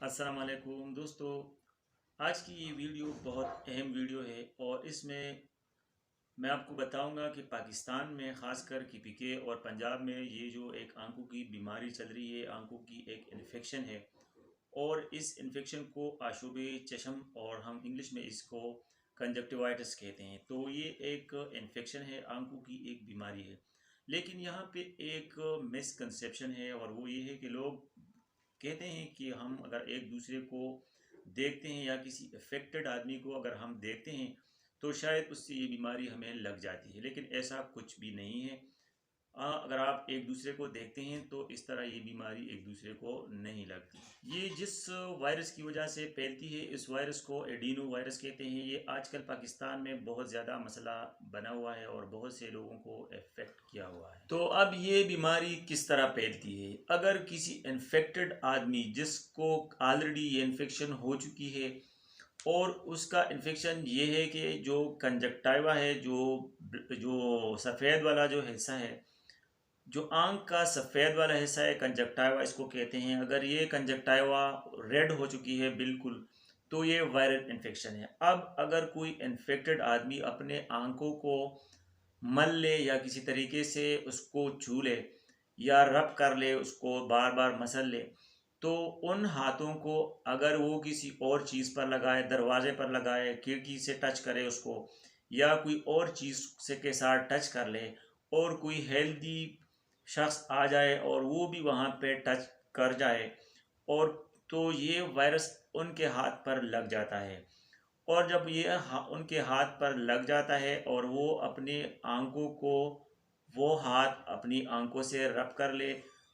अस्सलाम वालेकुम दोस्तों। आज की ये वीडियो बहुत अहम वीडियो है और इसमें मैं आपको बताऊंगा कि पाकिस्तान में ख़ासकर के और पंजाब में ये जो एक आंखों की बीमारी चल रही है, आंखों की एक इन्फेक्शन है और इस इन्फेक्शन को आशुबे चश्म और हम इंग्लिश में इसको कंजक्टिवाइटिस कहते हैं। तो ये एक इन्फेक्शन है, आंखों की एक बीमारी है। लेकिन यहाँ पे एक मिसकंसेप्शन है और वो ये है कि लोग कहते हैं कि हम अगर एक दूसरे को देखते हैं या किसी अफेक्टेड आदमी को अगर हम देखते हैं तो शायद उससे ये बीमारी हमें लग जाती है, लेकिन ऐसा कुछ भी नहीं है। अगर आप एक दूसरे को देखते हैं तो इस तरह ये बीमारी एक दूसरे को नहीं लगती। ये जिस वायरस की वजह से फैलती है, इस वायरस को एडिनो वायरस कहते हैं। ये आजकल पाकिस्तान में बहुत ज़्यादा मसला बना हुआ है और बहुत से लोगों को इफेक्ट किया हुआ है। तो अब ये बीमारी किस तरह फैलती है? अगर किसी इन्फेक्टेड आदमी जिसको ऑलरेडी ये इन्फेक्शन हो चुकी है और उसका इन्फेक्शन ये है कि जो कंजक्टाइवा है, जो जो सफ़ेद वाला जो हिस्सा है, जो आंख का सफ़ेद वाला हिस्सा है, कंजक्टाइवा इसको कहते हैं। अगर ये कंजक्टाइवा रेड हो चुकी है बिल्कुल, तो ये वायरल इन्फेक्शन है। अब अगर कोई इन्फेक्टेड आदमी अपने आंखों को मल ले या किसी तरीके से उसको छू ले या रब कर ले, उसको बार बार मसल ले, तो उन हाथों को अगर वो किसी और चीज़ पर लगाए, दरवाजे पर लगाए, खिड़की से टच करे उसको, या कोई और चीज़ से के साथ टच कर ले और कोई हेल्दी शख्स आ जाए और वो भी वहाँ पे टच कर जाए, और तो ये वायरस उनके हाथ पर लग जाता है। और जब ये उनके हाथ पर लग जाता है और वो अपनी आंखों को, वो हाथ अपनी आंखों से रब कर ले,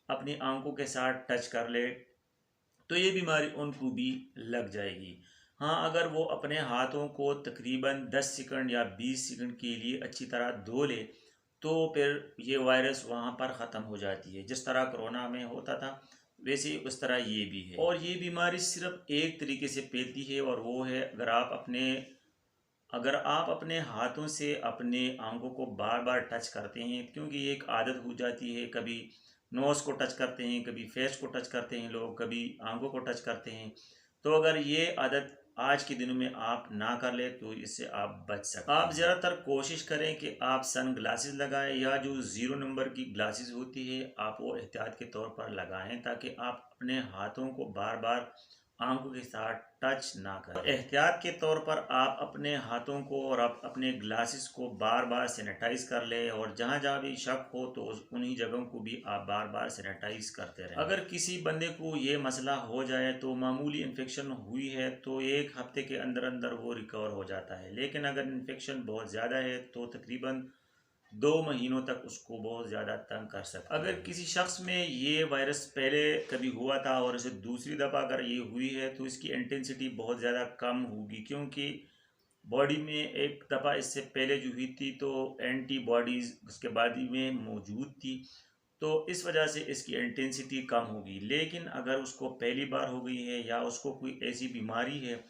अपनी आंखों के साथ टच कर ले, तो ये बीमारी उनको भी लग जाएगी। हाँ, अगर वो अपने हाथों को तकरीबन 10 सेकंड या 20 सेकंड के लिए अच्छी तरह धो ले, तो फिर ये वायरस वहाँ पर ख़त्म हो जाती है। जिस तरह कोरोना में होता था, वैसे ही उस तरह ये भी है। और ये बीमारी सिर्फ एक तरीके से फैलती है और वो है अगर आप अपने हाथों से अपने आंखों को बार बार टच करते हैं, क्योंकि ये एक आदत हो जाती है। कभी नोज़ को टच करते हैं, कभी फेस को टच करते हैं लोग, कभी आंखों को टच करते हैं। तो अगर ये आदत आज के दिनों में आप ना कर ले तो इससे आप बच सकते हैं। आप ज़्यादातर कोशिश करें कि आप सन ग्लासेस लगाएं, या जो ज़ीरो नंबर की ग्लासेस होती है आप वो एहतियात के तौर पर लगाएं, ताकि आप अपने हाथों को बार बार आंखों के साथ टच ना करें। एहतियात के तौर पर आप अपने हाथों को और आप अपने ग्लासेस को बार बार सैनिटाइज कर लें, और जहाँ जहाँ भी शक हो तो उन्हीं जगहों को भी आप बार बार सैनिटाइज करते रहें। अगर किसी बंदे को ये मसला हो जाए तो मामूली इन्फेक्शन हुई है तो एक हफ्ते के अंदर अंदर वो रिकवर हो जाता है, लेकिन अगर इन्फेक्शन बहुत ज़्यादा है तो तकरीबन 2 महीनों तक उसको बहुत ज़्यादा तंग कर सकता है। अगर किसी शख्स में ये वायरस पहले कभी हुआ था और इसे दूसरी दफ़ा अगर ये हुई है तो इसकी इंटेंसिटी बहुत ज़्यादा कम होगी, क्योंकि बॉडी में एक दफ़ा इससे पहले जो हुई थी तो एंटीबॉडीज़ उसके बॉडी में मौजूद थी, तो इस वजह से इसकी इंटेंसिटी कम होगी। लेकिन अगर उसको पहली बार हो गई है या उसको कोई ऐसी बीमारी है,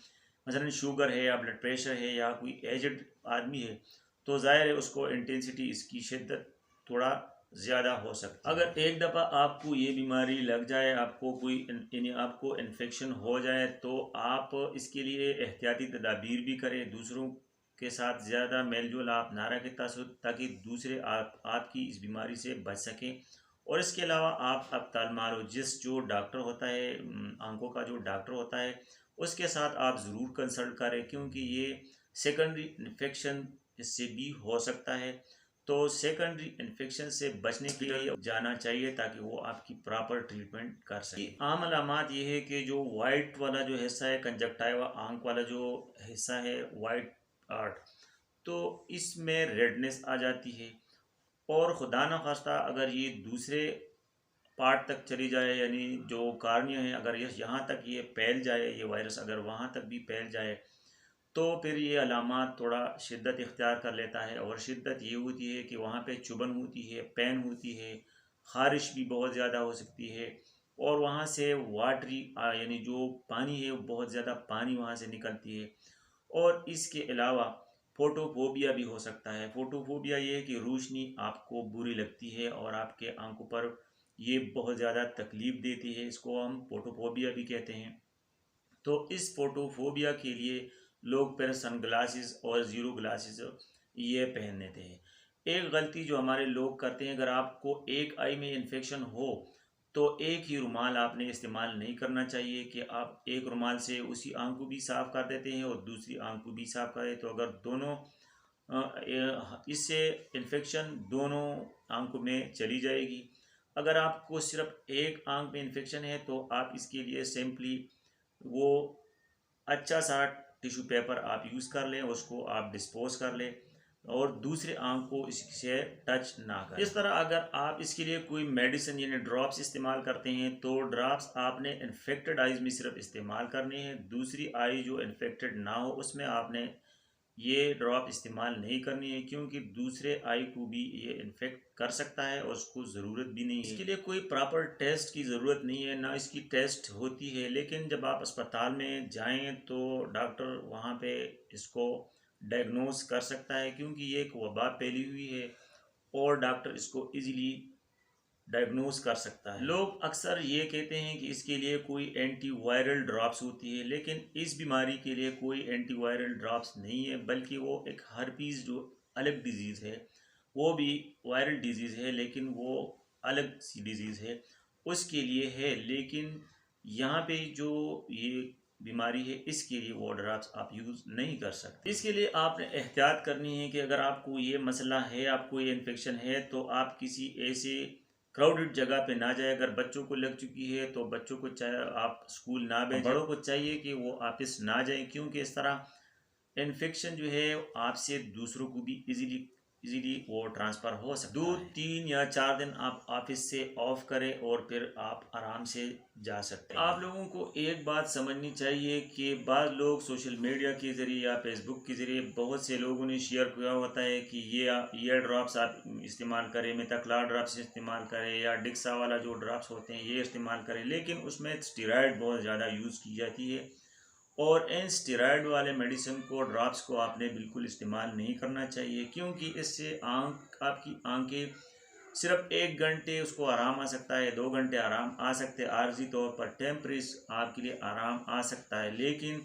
मसलन शुगर है या ब्लड प्रेशर है या कोई एजड आदमी है, तो ज़ाहिर है उसको इंटेंसिटी, इसकी शिद्दत थोड़ा ज़्यादा हो सकती है। अगर एक दफ़ा आपको ये बीमारी लग जाए, आपको यानी आपको इन्फेक्शन हो जाए, तो आप इसके लिए एहतियाती तदाबीर भी करें। दूसरों के साथ ज़्यादा मेल जोल आप ना रखें, ताकि दूसरे आपकी इस बीमारी से बच सकें। और इसके अलावा आप अफ्ताल्मोलॉजिस्ट जो डॉक्टर होता है, आंखों का जो डॉक्टर होता है, उसके साथ आप ज़रूर कंसल्ट करें, क्योंकि ये सेकेंडरी इन्फेक्शन इससे भी हो सकता है। तो सेकेंडरी इन्फेक्शन से बचने के लिए जाना चाहिए ताकि वो आपकी प्रॉपर ट्रीटमेंट कर सके। आम अलामात ये है कि जो वाइट वाला जो हिस्सा है, कंजक्टाइवा आंख वाला जो हिस्सा है, वाइट पार्ट, तो इसमें रेडनेस आ जाती है। और खुदा न खास्ता अगर ये दूसरे पार्ट तक चली जाए, यानी जो कार्निया है, अगर ये यहाँ तक ये फैल जाए, ये वायरस अगर वहाँ तक भी फैल जाए, तो फिर ये अलामात थोड़ा शिद्दत इख्तियार कर लेता है। और शिद्दत ये होती है कि वहाँ पे चुभन होती है, पेन होती है, ख़ारिश भी बहुत ज़्यादा हो सकती है, और वहाँ से वाटरी यानी जो पानी है वो बहुत ज़्यादा पानी वहाँ से निकलती है। और इसके अलावा फोटोफोबिया भी हो सकता है। फोटोफोबिया ये है कि रोशनी आपको बुरी लगती है और आपके आंखों पर ये बहुत ज़्यादा तकलीफ़ देती है, इसको हम फोटोफोबिया भी कहते हैं। तो इस फोटोफोबिया के लिए लोग फिर सन ग्लासेस और ज़ीरो ग्लासेस ये पहन लेते हैं। एक गलती जो हमारे लोग करते हैं, अगर आपको एक आई में इन्फेक्शन हो तो एक ही रुमाल आपने इस्तेमाल नहीं करना चाहिए कि आप एक रुमाल से उसी आंख को भी साफ़ कर देते हैं और दूसरी आंख को भी साफ़ करें, तो अगर दोनों इससे इन्फेक्शन दोनों आंखों में चली जाएगी। अगर आपको सिर्फ एक आंख में इन्फेक्शन है तो आप इसके लिए सिंपली वो अच्छा सा टिश्यू पेपर आप यूज़ कर लें, उसको आप डिस्पोज कर लें और दूसरे आंख को इससे टच ना करें। इस तरह अगर आप इसके लिए कोई मेडिसिन यानी ड्रॉप्स इस्तेमाल करते हैं तो ड्रॉप्स आपने इन्फेक्टेड आइज़ में सिर्फ इस्तेमाल करने हैं, दूसरी आई जो इन्फेक्टेड ना हो उसमें आपने ये ड्रॉप इस्तेमाल नहीं करनी है, क्योंकि दूसरे आई को भी ये इन्फेक्ट कर सकता है और उसको ज़रूरत भी नहीं है। इसके लिए कोई प्रॉपर टेस्ट की ज़रूरत नहीं है, ना इसकी टेस्ट होती है, लेकिन जब आप अस्पताल में जाएं तो डॉक्टर वहाँ पे इसको डायग्नोस कर सकता है, क्योंकि ये एक वबा फैली हुई है और डॉक्टर इसको इजीली डायग्नोस कर सकता है। लोग अक्सर ये कहते हैं कि इसके लिए कोई एंटीवायरल ड्रॉप्स होती है, लेकिन इस बीमारी के लिए कोई एंटीवायरल ड्रॉप्स नहीं है, बल्कि वो एक हर्पीज़ जो अलग डिजीज़ है, वो भी वायरल डिजीज़ है लेकिन वो अलग सी डिजीज़ है, उसके लिए है। लेकिन यहाँ पे जो ये बीमारी है इसके लिए वो ड्रग्स आप यूज़ नहीं कर सकते। इसके लिए आपने एहतियात करनी है कि अगर आपको ये मसला है, आपको ये इन्फेक्शन है, तो आप किसी ऐसे क्राउडेड जगह पे ना जाए। अगर बच्चों को लग चुकी है तो बच्चों को चाहे आप स्कूल ना भेजें, बड़ों को चाहिए कि वो ऑफिस ना जाएं, क्योंकि इस तरह इन्फेक्शन जो है आपसे दूसरों को भी इजीली वो ट्रांसफ़र हो सकता है। 2 3 या 4 दिन आप ऑफिस से ऑफ करें और फिर आप आराम से जा सकते हैं। आप लोगों को एक बात समझनी चाहिए कि बाद लोग सोशल मीडिया के ज़रिए या फेसबुक के ज़रिए बहुत से लोगों ने शेयर किया होता है कि ये ड्रॉप्स आप इस्तेमाल करें, मेथाक्लोर ड्रॉप्स इस्तेमाल करें या डिक्सा वाला जो ड्रॉप्स होते हैं ये इस्तेमाल करें, लेकिन उसमें स्टेरॉइड बहुत ज़्यादा यूज़ की जाती है और इन स्टेरॉइड वाले मेडिसिन को ड्रॉप्स को आपने बिल्कुल इस्तेमाल नहीं करना चाहिए, क्योंकि इससे आपकी आंखें सिर्फ 1 घंटे उसको आराम आ सकता है, 2 घंटे आराम आ सकते हैं, आर्जी तौर पर टेम्परेरी आपके लिए आराम आ सकता है, लेकिन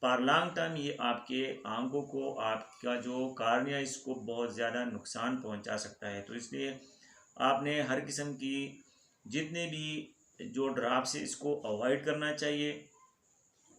पर लॉन्ग टाइम ये आपके आंखों को, आपका जो कार्निया, इसको बहुत ज़्यादा नुकसान पहुंचा सकता है। तो इसलिए आपने हर किस्म की जितने भी जो ड्रॉप्स है इसको अवॉइड करना चाहिए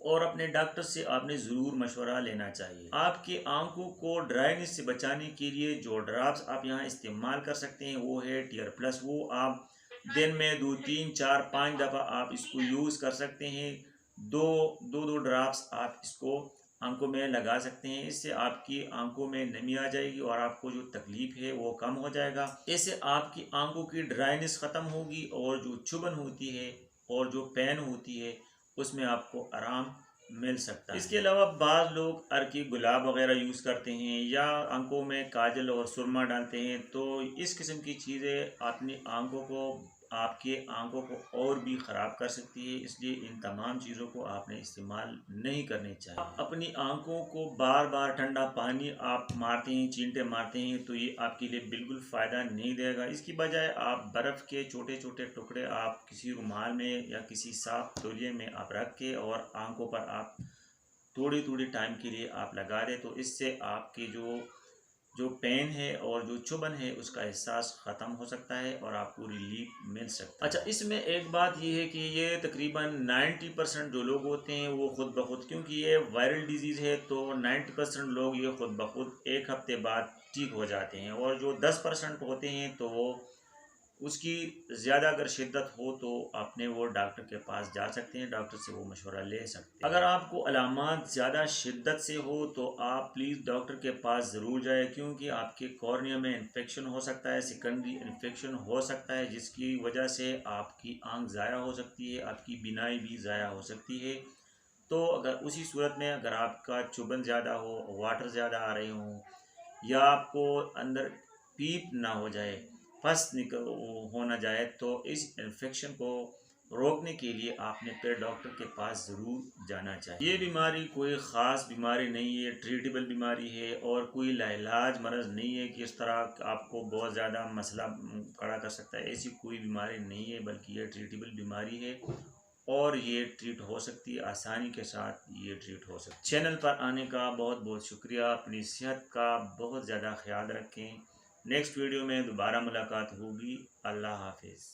और अपने डॉक्टर से आपने ज़रूर मशवरा लेना चाहिए। आपकी आंखों को ड्राइनेस से बचाने के लिए जो ड्रॉप्स आप यहाँ इस्तेमाल कर सकते हैं वो है टीयर प्लस। वो आप दिन में 2 3 4 5 दफ़ा आप इसको यूज़ कर सकते हैं। दो ड्रॉप्स आप इसको आंखों में लगा सकते हैं, इससे आपकी आंखों में नमी आ जाएगी और आपको जो तकलीफ़ है वो कम हो जाएगा। इससे आपकी आंखों की ड्राइनेस ख़त्म होगी और जो चुभन होती है और जो पेन होती है उसमें आपको आराम मिल सकता है। इसके अलावा बाद लोग अरकी गुलाब वगैरह यूज़ करते हैं या आंखों में काजल और सुरमा डालते हैं, तो इस किस्म की चीज़ें अपनी आंखों को, आपके आंखों को और भी ख़राब कर सकती है, इसलिए इन तमाम चीज़ों को आपने इस्तेमाल नहीं करने चाहिए। आप अपनी आंखों को बार बार ठंडा पानी आप मारते हैं, चींटे मारते हैं, तो ये आपके लिए बिल्कुल फ़ायदा नहीं देगा। इसकी बजाय आप बर्फ़ के छोटे छोटे टुकड़े आप किसी रुमाल में या किसी साफ तौलिए में आप रख के और आंखों पर आप थोड़ी थोड़ी टाइम के लिए आप लगा दें, तो इससे आपके जो जो पेन है और जो चुभन है उसका एहसास ख़त्म हो सकता है और आपको रिलीफ मिल सकता है। अच्छा, इसमें एक बात ये है कि ये तकरीबन 90% जो लोग होते हैं वो ख़ुद ब खुद, क्योंकि ये वायरल डिजीज़ है, तो 90% लोग ये ख़ुद ब खुद 1 हफ्ते बाद ठीक हो जाते हैं और जो 10% होते हैं तो वो उसकी ज़्यादा अगर शिद्दत हो तो आपने वो डॉक्टर के पास जा सकते हैं, डॉक्टर से वो मशवरा ले सकते हैं। अगर आपको अलामात ज़्यादा शिद्दत से हो तो आप प्लीज़ डॉक्टर के पास ज़रूर जाएं, क्योंकि आपके कॉर्निया में इन्फेक्शन हो सकता है, सेकेंडरी इन्फेक्शन हो सकता है, जिसकी वजह से आपकी आंख ज़ाया हो सकती है, आपकी बीनाई भी ज़ाया हो सकती है। तो अगर उसी सूरत में अगर आपका चुभन ज़्यादा हो, वाटर ज़्यादा आ रहे हों या आपको अंदर पीप ना हो जाए, फस निकल हो ना जाए, तो इस इन्फेक्शन को रोकने के लिए आपने फिर डॉक्टर के पास ज़रूर जाना चाहिए। ये बीमारी कोई ख़ास बीमारी नहीं है, ट्रीटेबल बीमारी है और कोई लाइलाज मर्ज़ नहीं है कि इस तरह आपको बहुत ज़्यादा मसला खड़ा कर सकता है, ऐसी कोई बीमारी नहीं है, बल्कि ये ट्रीटेबल बीमारी है और ये ट्रीट हो सकती है, आसानी के साथ ये ट्रीट हो सकती है। चैनल पर आने का बहुत बहुत शुक्रिया। अपनी सेहत का बहुत ज़्यादा ख्याल रखें। नेक्स्ट वीडियो में दोबारा मुलाकात होगी। अल्लाह हाफिज़।